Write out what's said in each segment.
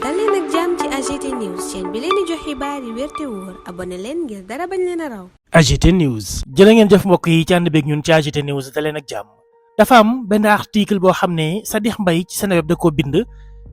dal leen ak jàmm ci AGT News chaîne bi leen di jox xibaar yi wér te wóor abonné leen ngir dara bañ leen a raw. AGT News jërë ngeen jëf mbokk yi ci ànd beeg ñun ci AGT News dal leen ak jàmm. dafa am benn article boo xam ne Sadikh Mbaye ci Seneweb da koo bind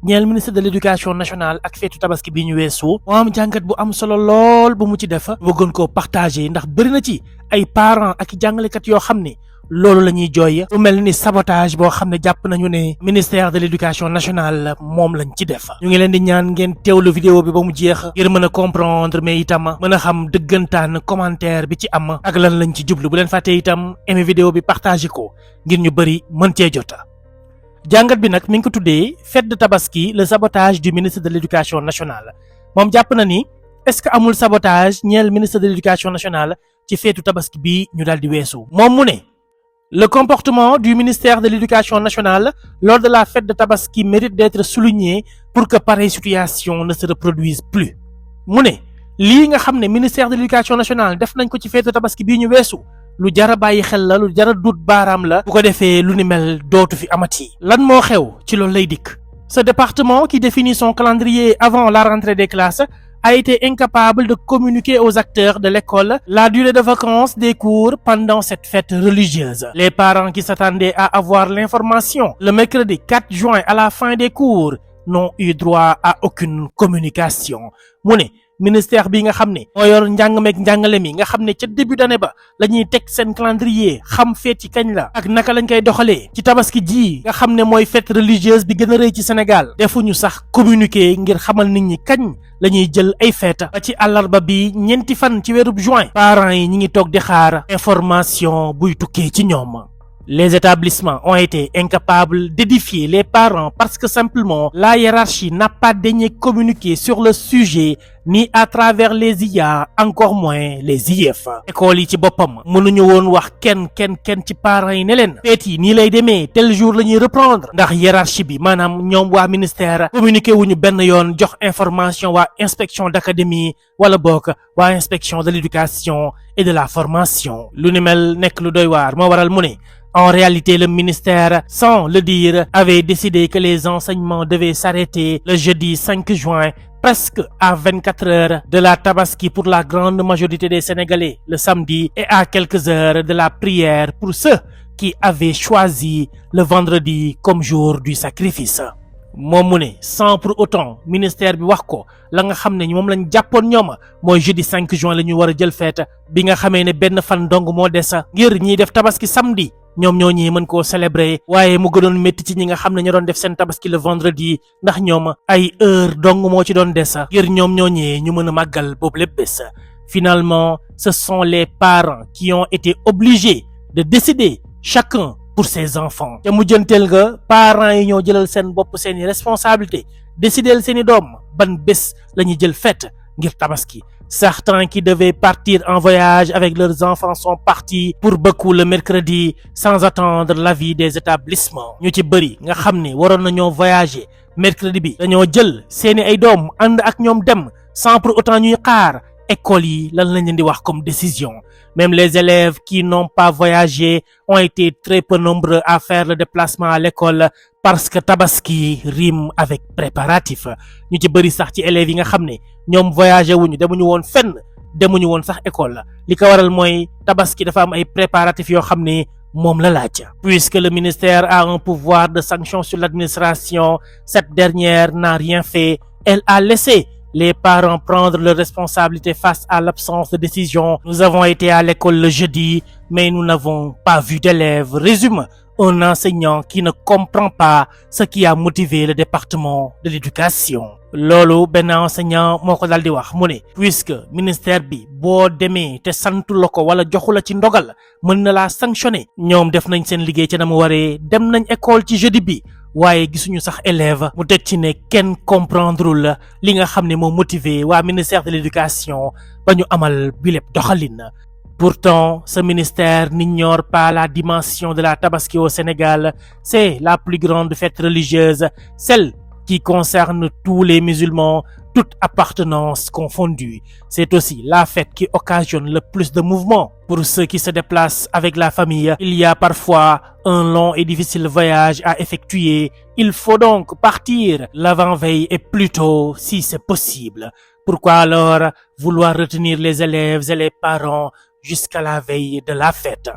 ñeel ministre de l'éducation nationale ak feetu tabaski bi ñu weesu moo am jàngat bu am solo lool bu mu ci def bëggoon koo partager ndax bëri na ci ay parents ak jàngalekat yoo xam ne loolu la ñuy jooy lu mel ni sabotage boo xam ne jàpp nañu ne ministère de l'éducation nationale moom lañ ci def. ñu ngi leen di ñaan ngeen teewlu vidéo bi ba mu jeex ngir mën a comprendre mais itam mën a xam dëggantaan commentaire bi ci am ak lan lañ ci jublu bu leen fàttee itam aimé vidéo bi partagé ko ngir ñu bëri mën cee jota. jàngat bi nag mi ngi ko tuddee fête de tabaski le sabotage du ministre de l'éducation nationale moom jàpp na ni est-ce que amul sabotage ñeel ministre de l'éducation nationale ci feetu tabaski bi ñu daal di weesu. moom mu ne le comportement du ministère de l'éducation nationale lors de la fête de tabaski mérite d'être souligné pour que pareille situation ne se reproduise plus. mu ne lii nga xam ne ministère de l'éducation nationale def nañ ko ci feetu tabaski bii ñu weesu lu jara bàyyi xel la lu jara dut baaraam la bu ko defee lu ni mel dootu fi amati. lan moo xew ci loolu lay dikk. ce département qui définit son calendrier avant la rentrée des classes a été incapable de communiquer aux acteurs de l'école la durée de vacances des cours pendant cette fête religieuse. Les parents qui s'attendaient à avoir l'information le mercredi 4 juin à la fin des cours n'ont eu droit à aucune communication. mu ne ministère bi nga xam ne moo yor njàng meeg njàngale mi nga xam ne ca début d'année ba la ñuy teg seen calendrier xam feet ci kañ la ak naka lañ koy doxalee ci tabaski ji nga xam ne mooy fête religieuse bi gën a rëy ci Sénégal defuñu sax communiquer ngir xamal nit ñi kañ la ñuy jël ay fête ba ci àllarba bi ñeenti fan ci weerub juin parents yi ñi ngi toog di xaar information buy tukkee ci ñoom. Les établissements ont été incapables d'édifier les parents parce que simplement la hiérarchie n'a pas daigné communiquer sur le sujet ni à travers les IA encore moins les IEF. école yi ci boppam mënuñu woon wax kenn ci parents yi ne leen feet yi nii lay demee tel jour la ñuy reprendre ndax hiérarchie bi maanaam ñoom waa ministère communiqué wuñu benn yoon jox information waa inspection d'académie wala bokk waa inspection de l'éducation et de la formation. lu ni mel nekk lu doy waar moo waral mu ne en réalité, le ministère, sans le dire, avait décidé que les enseignements devaient s'arrêter le jeudi 5 juin, presque à 24 heures de la tabaski pour la grande majorité des Sénégalais, le samedi, et à quelques heures de la prière pour ceux qui avaient choisi le vendredi comme jour du sacrifice. moom mu ne sans pour autant ministère bi wax ko la nga xam ne moom lañ jàppoon ñooma mooy jeudi 5 juin la ñu war a jël fête bi nga xamee ne benn fan dong moo des ngir ñiy def tabaski samedi ñoom ñoo ñi mën koo célébrer waaye mu gënoon métti ci ñi nga xam ne ñoo doon def seen tabaski le vendredi ndax ñoom ay heure dong moo ci doon des ngir ñoom ñoo ñi ñu mën a màggal boobu lépp bés. Finalement, ce sont les parents qui ont été obligés de décider chacun pour ses enfants. te mujjanteel nga parents yi ñoo jëlal seen bopp seeni responsabilité décider seeni doom ban bés la ñuy jël fête ngir tabaski. Certains qui devaient partir en voyage avec leurs enfants sont partis pour beaucoup le mercredi sans attendre l'avis des établissements. ñu ci bëri nga xam ne waroon nañoo voyager mercredi bi dañoo jël seeni ay doom ànd ak ñoom dem sans pour autant ñuy xaar école yi lan lañ leen di wax comme décision. Même les élèves qui n'ont pas voyagé ont été très peu nombreux à faire le déplacement à l'école parce que tabaski rime avec préparatif. ñu ci bëri sax ci élèves yi nga xam ne ñoom voyagé wuñu demuñu woon fenn demuñu woon sax école li ko waral mooy tabaski dafa am ay préparatifs yoo xam ne moom la laaj. Puisque le ministère a un pouvoir de sanction sur l'administration, cette dernière n'a rien fait. Elle a laissé les parents prendre leurs responsabilités face à l'absence de décision. Nous avons été à l'école le jeudi, mais nous n'avons pas vu d'élèves. Résume un enseignant qui ne comprend pas ce qui a motivé le département de l'éducation. loolu benn enseignant moo ko daal di wax mu ne puisque ministère bi boo demee te santu la ko wala joxu la ci ndogal mën na laa sanctionner ñoom def nañ seen liggéey ci na mu waree dem nañ école ci jeudi bi waaye gisuñu sax élève mu teg ci ne kenn comprendre la li nga xam ne moo motivé waa ministère de l'éducation ba ñu amal bi lépp doxalin. Pourtant, ce ministère n'ignore pas la dimension de la tabaski au Sénégal. C'est la plus grande fête religieuse, celle qui concerne tous les musulmans, toute appartenance confondue. C'est aussi la fête qui occasionne le plus de mouvements. Pour ceux qui se déplacent avec la famille, il y a parfois un long et difficile voyage à effectuer. Il faut donc partir l'avant-veille et plus tôt si c'est possible. Pourquoi alors vouloir retenir les élèves et les parents jusqu'à la veille de la fête?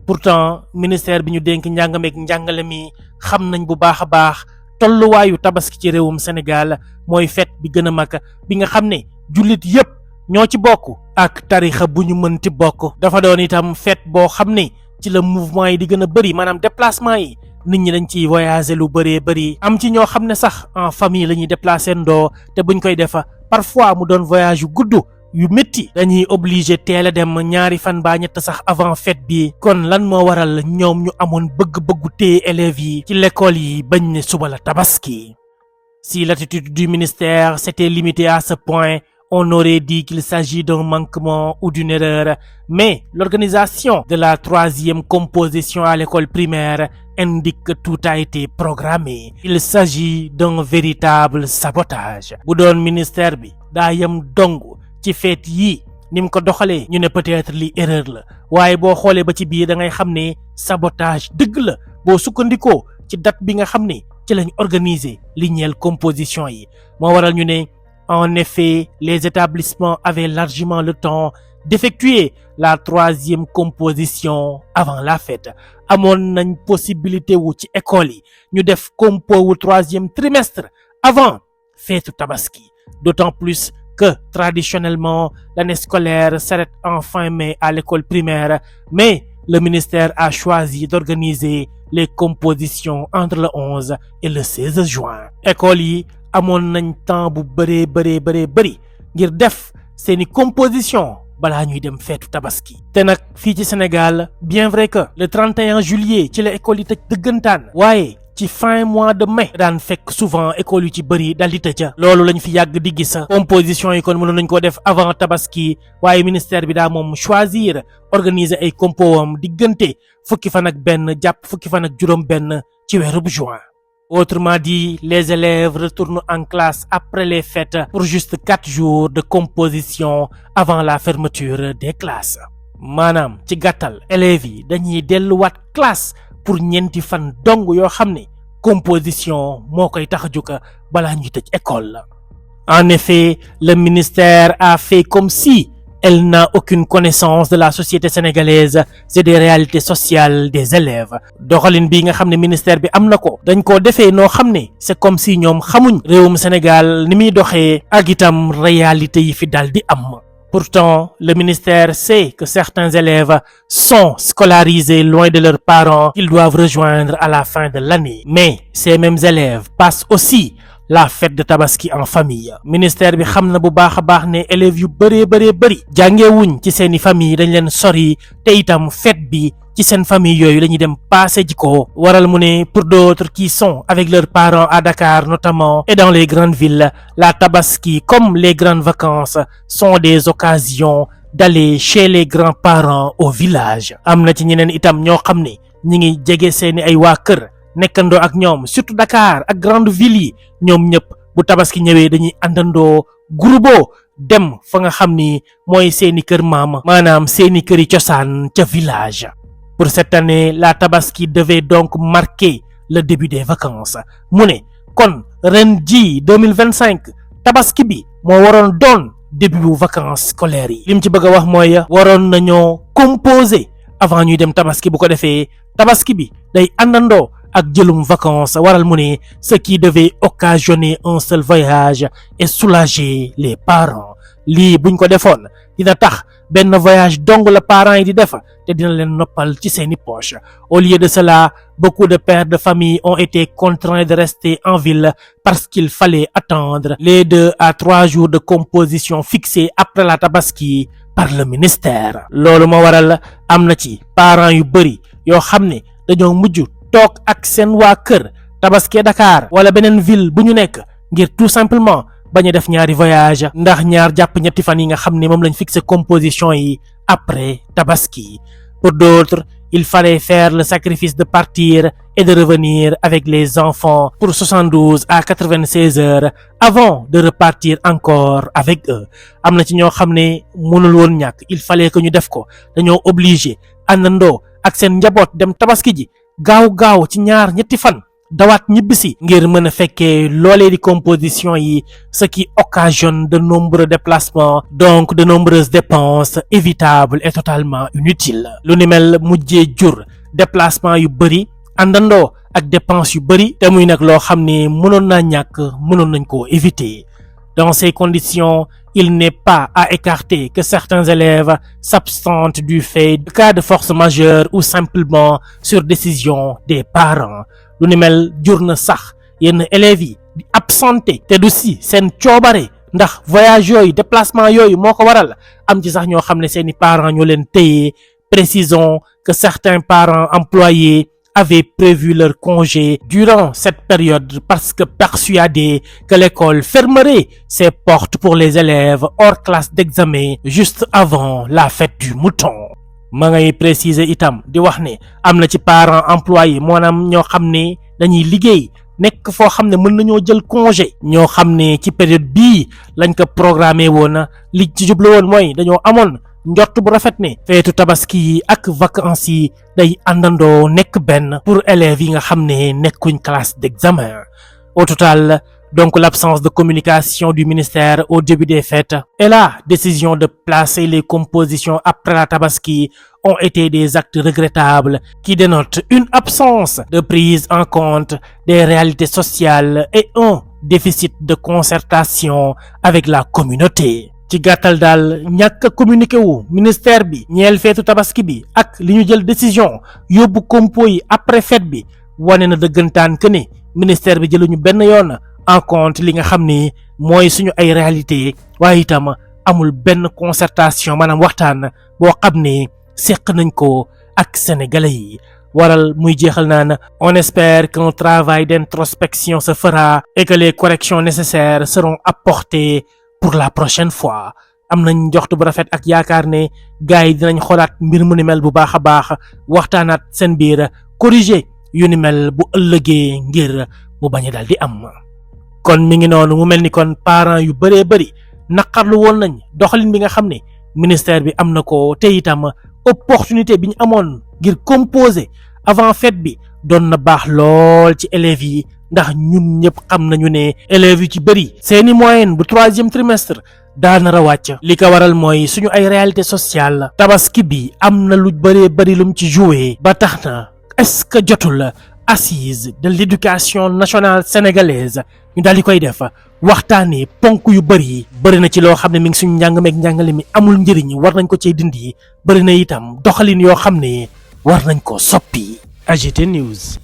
Pourtant ministère bi ñu dénk njàngameek njàngale mi xam nañ bu baax a baax tolluwaayu tabaski ci réewum Sénégal mooy fête bi gën a mag bi nga xam ne jullit yépp ñoo ci bokk ak tarixa bu ñu mënti bokk. Dafa doon itam fête boo xam ne ci la mouvement yi di gën a bëri maanaam déplacement yi nit ñi dañ ciy voyager lu bëree bëri. Am ci ñoo xam ne sax en famille la ñuy déplacer ndoo te buñ koy defa parfois mu doon voyage yu gudd yu métti dañuy obligé teel a dem ñaari fan ba ñett sax avant fête bi. Kon lan moo waral ñoom ñu amoon bëgg-bëggu téye élèves yi ci l'école yi bañ ne suba la tabaski? Si l'attitude du ministère s'était limitée à ce point, on aurait dit qu'il s'agit d'un manquement ou d'une erreur. Mais l'organisation de la 3e composition à l'école primaire indique que tout a été programmé. Il s'agit d'un véritable sabotage. Bu doon ministère bi daa yam dong ci fête yi nim ko doxalee ñu ne peut-être li erreur la, waaye boo xoolee ba ci biir da ngay xam ne sabotage dëgg la boo sukkandikoo ci date bi nga xam ne ci lañ organiser li ñeel composition yi. Moo waral ñu ne en effet les établissements avaient largement le temps d'effectuer la 3e composition avant la fête. Amoon nañ possibilité wu ci école yi ñu def compo wu 3e trimestre avant fête tabaski, d'autant plus que traditionnellement l'année scolaire s'arrête en fin mai à l'école primaire, mais le ministère a choisi d'organiser les compositions entre le 11 et le 16 juin. École yi amoon nañ temps bu bëri ngir def seeni composition balaa ñuy dem feetu tabaski. Te nag fii ci Sénégal bien vrai que le 31 juillet ci la école yi tëj dëggantaan, waaye ci fin mois de mai daan fekk souvent école yu ci bëri dal di tëj. Loolu lañ fi yàgg di gis. Composition yi kon mënoon nañ ko def avant tabaski, waaye ministère bi daa moom choisir organiser ay compowam diggante fukki fan ak benn jàpp fukki fan ak juróom benn ci weerub juin. Autrement dit, les élèves retournent en classe après les fêtes pour juste 4 jours de composition avant la fermeture des classes. Maanaam ci gàttal élèves yi dañuy delluwaat classe pour ñeenti fan dong yoo xam ne composition moo koy tax a jóg balaa ñuy tëj école. En effet, le ministère a fait comme si elle n'a aucune connaissance de la société sénégalaise et des réalités sociales des élèves. Doxalin bi nga xam ne ministère bi am na ko dañ koo defee noo xam ne c'est comme si ñoom xamuñ réewum Sénégal ni muy doxee ak itam réalité yi fi dal di am. Pourtant, le ministère sait que certains élèves sont scolarisés loin de leurs parents qu'ils doivent rejoindre à la fin de l'année. Mais ces mêmes élèves passent aussi la fête de tabaski en famille. Ministère bi xam na bu baax a baax ne élèves yu bëri jàngewuñ ci seeni famille dañ leen sori te itam fête bi ci seen famille yooyu la ñuy dem passé ji ko. Waral mu ne pour d'autres qui sont avec leurs parents à Dakar notamment et dans les grandes villes, la tabaski comme les grandes vacances sont des occasions d'aller chez les grands-parents au village. Am na ci ñeneen itam ñoo xam ne ñi ngi jege seeni ay waa kër nekkandoo ak ñoom, surtout Dakar ak grande ville yi. Ñoom ñëpp bu tabaski ñëwee dañuy àndandoo groupe dem fa nga xam ni mooy seeni kër maama, maanaam seeni këri cosaan ca village. Pour cette année, la tabaski devait donc marquer le début des vacances. Mu ne kon ren ji 2025 tabaski bi moo waroon doon début bu vacances scolaires yi. Lim ci bëgg a wax mooy waroon nañoo composer avant ñuy dem tabaski, bu ko defee tabaski bi day àndandoo ak jëlum vacances. Waral mu ne ce qui devait occasionner un seul voyage et soulager les parents. Lii buñ ko defoon dina tax benn voyage dong la parents yi di def te dina leen noppal ci seeni poche. Au lieu de cela, beaucoup de pères de famille ont été contraints de rester en ville parce qu'il fallait attendre les 2 à 3 jours de composition fixés après la tabaski par le ministère. Loolu moo waral am na ci parents yu bëri yoo xam ne dañoo mujj toog ak seen waa kër tabaski Dakar wala beneen ville bu ñu nekk ngir tout simplement bañ a def ñaari voyage ndax ñaar jàpp ñetti fan yi nga xam ne moom lañ fixé composition yi après tabaski. Pour d'autres, il fallait faire le sacrifice de partir et de revenir avec les enfants pour 72 à 96 heures avant de repartir encore avec eux. am na ci ñoo xam ne mënul woon ñàkk, il fallait que ñu def ko, dañoo obligé àndandoo ak seen njaboot dem tabaski ji gaaw ci ñaar ñetti fan dawaat ñibbisi ngir mën a fekkee loolee di composition yi, ce qui occasionne de nombreux déplacements, donc de nombreuses dépenses évitables et totalement inutiles. lu ni mel mujjee jur déplacement yu bëri àndandoo ak dépenses yu bëri te muy nag loo xam ne mënoon naa ñàkk, mënoon nañ koo éviter. Dans ces conditions, il n'est pas à écarter que certains élèves s'absentent du fait de cas de force majeure ou simplement sur décision des parents. lu ni mel jur na sax yenn élèves yi di absenté te du si seen coobare, ndax voyage yooyu déplacement yooyu moo ko waral. am ci sax ñoo xam ne seeni parents ñoo leen téye. Précisons que certains parents employés avaient prévu leur congé durant cette période parce que persuadés que l'école fermerait ses portes pour les élèves hors classe d'examen juste avant la fête du mouton. ma ngay préciser itam di wax ne am na ci parents employés maanaam ñoo xam ne dañuy liggéey nekk foo xam ne mën nañoo jël congé, ñoo xam ne ci période bii lañ ko programmé woon. li ci jublu woon mooy dañoo amoon njort bu rafet ne feetu tabaski yi ak vacances yi day àndandoo nekk benn pour élèves yi nga xam ne nekkuñ classe d'examen. Au total, donc l'absence de communication du ministère au début des fêtes et la décision de placer les compositions après la tabaski ont été des actes regrettables qui dénotent une absence de prise en compte des réalités sociales et un déficit de concertation avec la communauté. ci gàttal daal ñàkk a communiqué wu ministère bi ñeel feetu tabaski bi ak li ñu jël décision yóbbu compo yi après fête bi wane na dëggantaan que ne ministère bi jëluñu benn yoon en compte li nga xam ni mooy suñu ay réalité, waaye itam amul benn concertation maanaam waxtaan boo xam ne seq nañ ko ak sénégalais yi. waral muy jeexal naan on espère qu'un travail d'introspection se fera et que les corrections nécessaires seront apportées pour la prochaine fois. am nañ joxtu bu rafet ak yaakaar ne gars yi dinañ xoolaat mbir mu ni mel bu baax a baax, waxtaanaat seen biir, corriger yu ni mel bu ëllëgee ngir mu bañ a daal di am. kon mi ngi noonu mu mel ni kon parents yu bëree bëri naqarlu woon nañ doxalin bi nga xam ne ministère bi am na ko, te itam opportunité bi ñu amoon ngir composer avant fête bi doon na baax lool ci élèves yi, ndax ñun ñëpp xam nañu ne élèves yu ci bëri seeni moyenne bu 3e trimestre daanara wàcc. li ko waral mooy suñu ay réalité sociale. tabaski bi am na lu bëree bëri lum ci joué ba tax na est-ce que jotul assise de l'éducation nationale sénégalaise ñu daal di koy def waxtaanee ponk yu bëri na ci loo xam ne mi ngi suñu njàng meeg njàngale mi amul njëriñ, war nañ ko cee dindi. bëri na itam doxalin yoo xam ne war nañ ko soppi. AGT News.